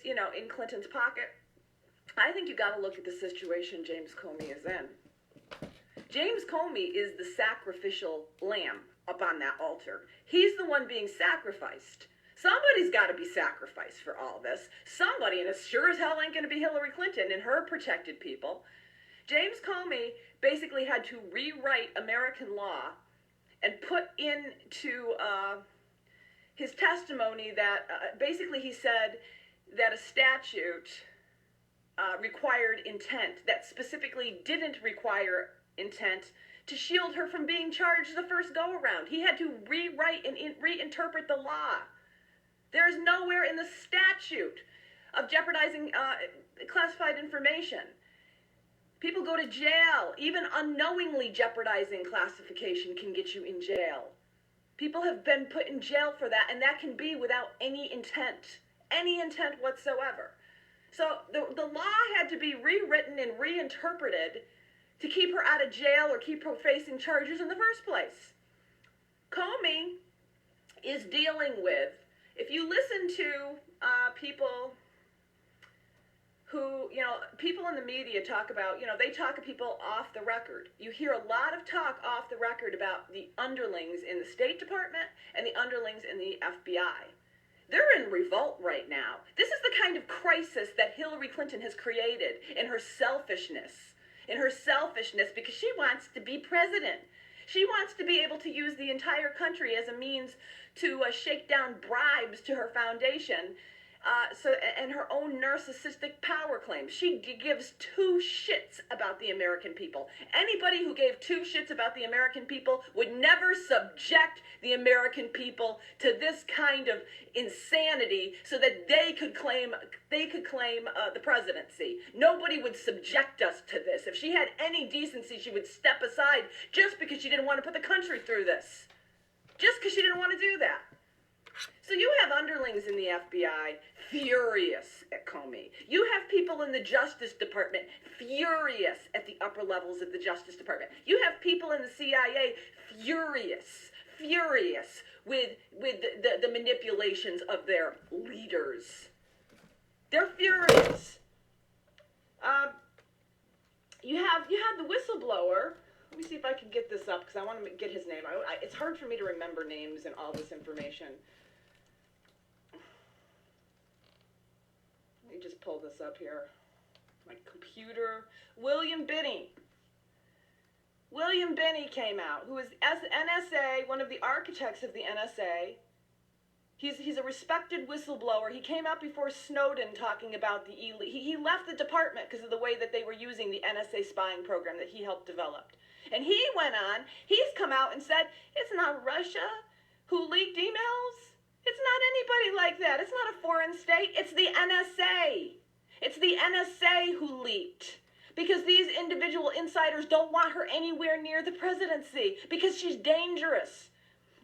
you know, in Clinton's pocket, I think you got to look at the situation James Comey is in. James Comey is the sacrificial lamb up on that altar. He's the one being sacrificed. Somebody's got to be sacrificed for all this. Somebody, and it sure as hell ain't going to be Hillary Clinton and her protected people. James Comey basically had to rewrite American law and put into his testimony that basically he said that a statute required intent that specifically didn't require intent to shield her from being charged the first go-around. He had to rewrite and reinterpret the law. There is nowhere in the statute of jeopardizing classified information. People go to jail. Even unknowingly jeopardizing classification can get you in jail. People have been put in jail for that, and that can be without any intent whatsoever. So the law had to be rewritten and reinterpreted to keep her out of jail or keep her facing charges in the first place. Comey is dealing with, if you listen to people who, you know, people in the media talk about, you know, they talk to people off the record. You hear a lot of talk off the record about the underlings in the State Department and the underlings in the FBI. They're in revolt right now. This is the kind of crisis that Hillary Clinton has created in her selfishness, because she wants to be president. She wants to be able to use the entire country as a means to shake down bribes to her foundation, and her own narcissistic power claims. She gives two shits about the American people. Anybody who gave two shits about the American people would never subject the American people to this kind of insanity so that they could claim the presidency. Nobody would subject us to this. If she had any decency, she would step aside just because she didn't want to put the country through this. Just because she didn't want to do that. So you have underlings in the FBI furious at Comey. You have people in the Justice Department furious at the upper levels of the Justice Department. You have people in the CIA furious with the manipulations of their leaders. They're furious. You had the whistleblower. Let me see if I can get this up because I want to get his name. It's hard for me to remember names and all this information. Let me just pull this up here. My computer. William Binney. William Binney came out, who is NSA, one of the architects of the NSA. He's a respected whistleblower. He came out before Snowden talking about he left the department because of the way that they were using the NSA spying program that he helped develop. And he went on, he's come out and said, it's not Russia who leaked emails. It's not anybody like that. It's not a foreign state. It's the NSA. It's the NSA who leaked. Because these individual insiders don't want her anywhere near the presidency because she's dangerous.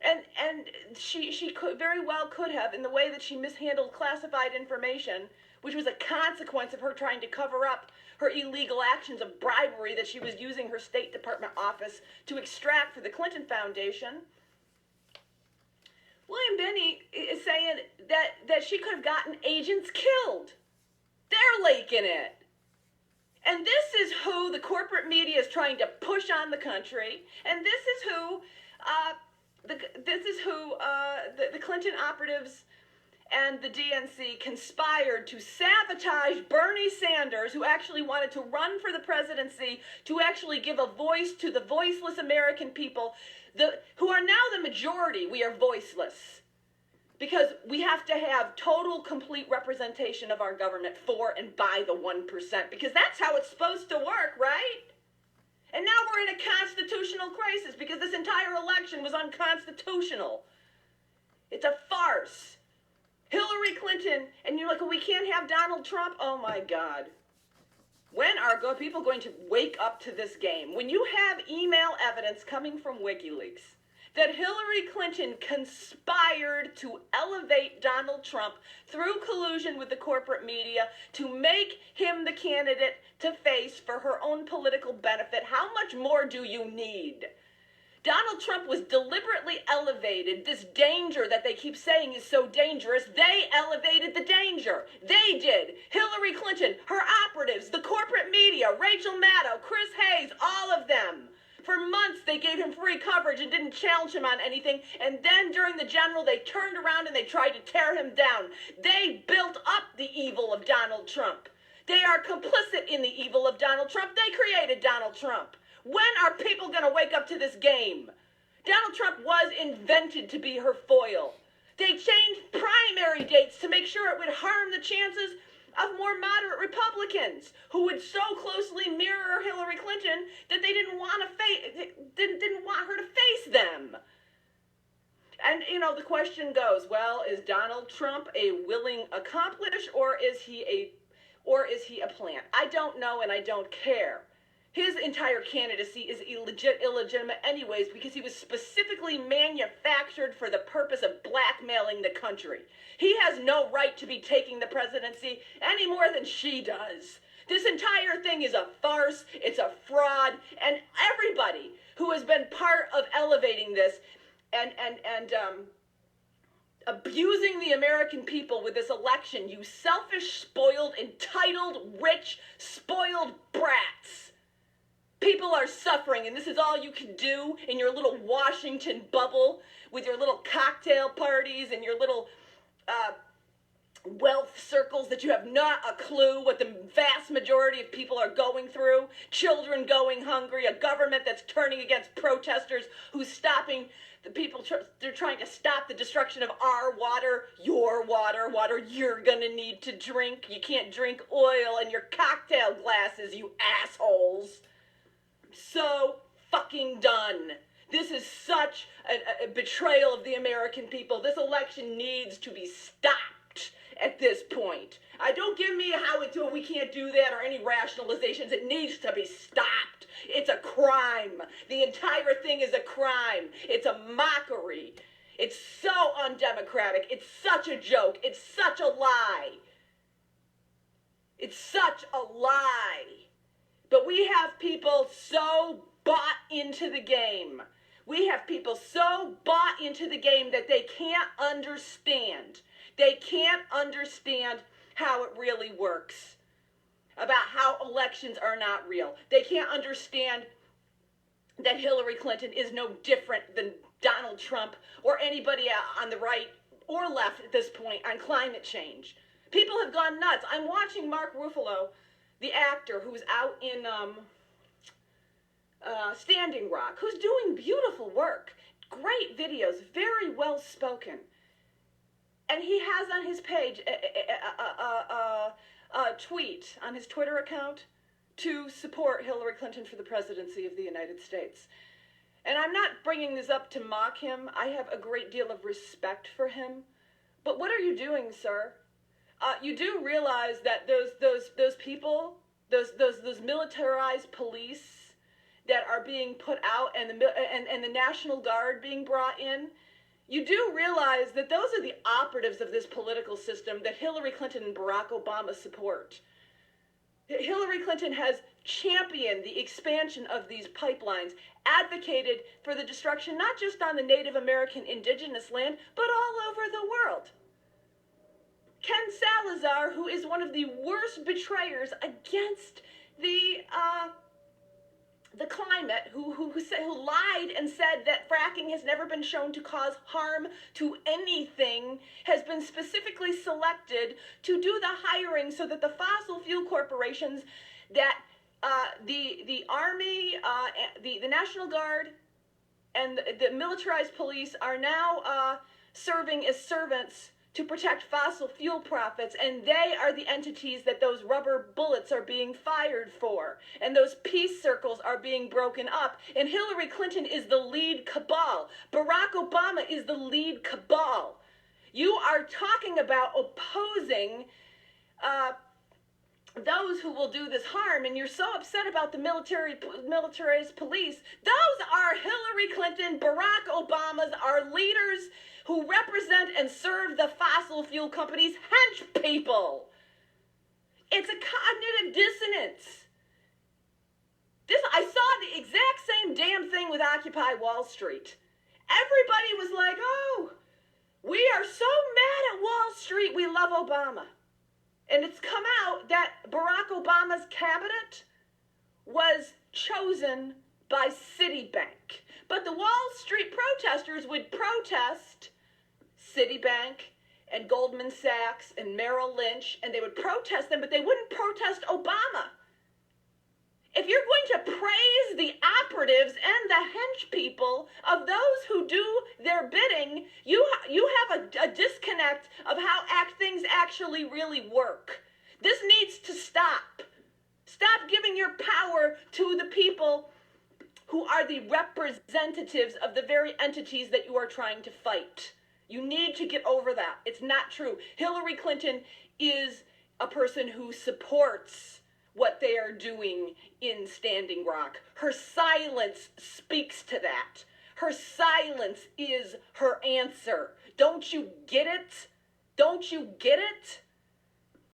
And she could very well could have, in the way that she mishandled classified information, which was a consequence of her trying to cover up her illegal actions of bribery that she was using her State Department office to extract for the Clinton Foundation. William Binney is saying that she could have gotten agents killed. They're leaking it. And this is who the corporate media is trying to push on the country. And this is who the Clinton operatives and the DNC conspired to sabotage Bernie Sanders, who actually wanted to run for the presidency, to actually give a voice to the voiceless American people, who are now the majority. We are voiceless. Because we have to have total, complete representation of our government for and by the 1%. Because that's how it's supposed to work, right? And now we're in a constitutional crisis because this entire election was unconstitutional. It's a farce. Hillary Clinton, and you're like, well, we can't have Donald Trump. Oh my God. When are people going to wake up to this game? When you have email evidence coming from WikiLeaks that Hillary Clinton conspired to elevate Donald Trump through collusion with the corporate media to make him the candidate to face for her own political benefit, how much more do you need? Donald Trump was deliberately elevated. This danger that they keep saying is so dangerous, they elevated the danger. They did. Hillary Clinton, her operatives, the corporate media, Rachel Maddow, Chris Hayes, all of them. For months, they gave him free coverage and didn't challenge him on anything. And then during the general, they turned around and they tried to tear him down. They built up the evil of Donald Trump. They are complicit in the evil of Donald Trump. They created Donald Trump. When are people going to wake up to this game? Donald Trump was invented to be her foil. They changed primary dates to make sure it would harm the chances of more moderate Republicans who would so closely mirror Hillary Clinton that they didn't want her to face them. And, you know, the question goes, well, is Donald Trump a willing accomplice or is he a plant? I don't know and I don't care. His entire candidacy is illegitimate anyways because he was specifically manufactured for the purpose of blackmailing the country. He has no right to be taking the presidency any more than she does. This entire thing is a farce, it's a fraud, and everybody who has been part of elevating this and abusing the American people with this election, you selfish, spoiled, entitled, rich, spoiled brats. People are suffering, and this is all you can do in your little Washington bubble with your little cocktail parties and your little wealth circles that you have not a clue what the vast majority of people are going through. Children going hungry, a government that's turning against protesters who's stopping the people. They're trying to stop the destruction of our water, your water you're gonna need to drink. You can't drink oil in your cocktail glasses, you assholes. So fucking done. This is such a betrayal of the American people. This election needs to be stopped at this point. Don't give me how we can't do that or any rationalizations. It needs to be stopped. It's a crime. The entire thing is a crime. It's a mockery. It's so undemocratic. It's such a joke. It's such a lie. It's such a lie. But we have people so bought into the game. We have people so bought into the game that they can't understand. They can't understand how it really works. About how elections are not real. They can't understand that Hillary Clinton is no different than Donald Trump or anybody on the right or left at this point on climate change. People have gone nuts. I'm watching Mark Ruffalo, the actor who's out in Standing Rock, who's doing beautiful work, great videos, very well spoken. And he has on his page a tweet on his Twitter account to support Hillary Clinton for the presidency of the United States. And I'm not bringing this up to mock him. I have a great deal of respect for him. But what are you doing, sir? You do realize that those people, those militarized police that are being put out and the National Guard being brought in, you do realize that those are the operatives of this political system that Hillary Clinton and Barack Obama support. Hillary Clinton has championed the expansion of these pipelines, advocated for the destruction not just on the Native American indigenous land, but all over the world. Ken Salazar, who is one of the worst betrayers against the climate, who lied and said that fracking has never been shown to cause harm to anything, has been specifically selected to do the hiring so that the fossil fuel corporations, that the Army, the National Guard, and the militarized police are now serving as servants to protect fossil fuel profits, and they are the entities that those rubber bullets are being fired for, and those peace circles are being broken up, and Hillary Clinton is the lead cabal. Barack Obama is the lead cabal. You are talking about opposing those who will do this harm, and you're so upset about the militarized police. Those are Hillary Clinton, Barack Obama's, our leaders who represent and serve the fossil fuel companies' hench people. It's a cognitive dissonance. I saw the exact same damn thing with Occupy Wall Street. Everybody was like, oh, we are so mad at Wall Street, we love Obama. And it's come out that Barack Obama's cabinet was chosen by Citibank. But the Wall Street protesters would protest Citibank and Goldman Sachs and Merrill Lynch, and they would protest them, but they wouldn't protest Obama. If you're going to praise the operatives and the hench people of those who do their bidding, you have a disconnect of how things actually really work. This needs to stop. Stop giving your power to the people who are the representatives of the very entities that you are trying to fight. You need to get over that. It's not true. Hillary Clinton is a person who supports what they are doing in Standing Rock. Her silence speaks to that. Her silence is her answer. Don't you get it? Don't you get it?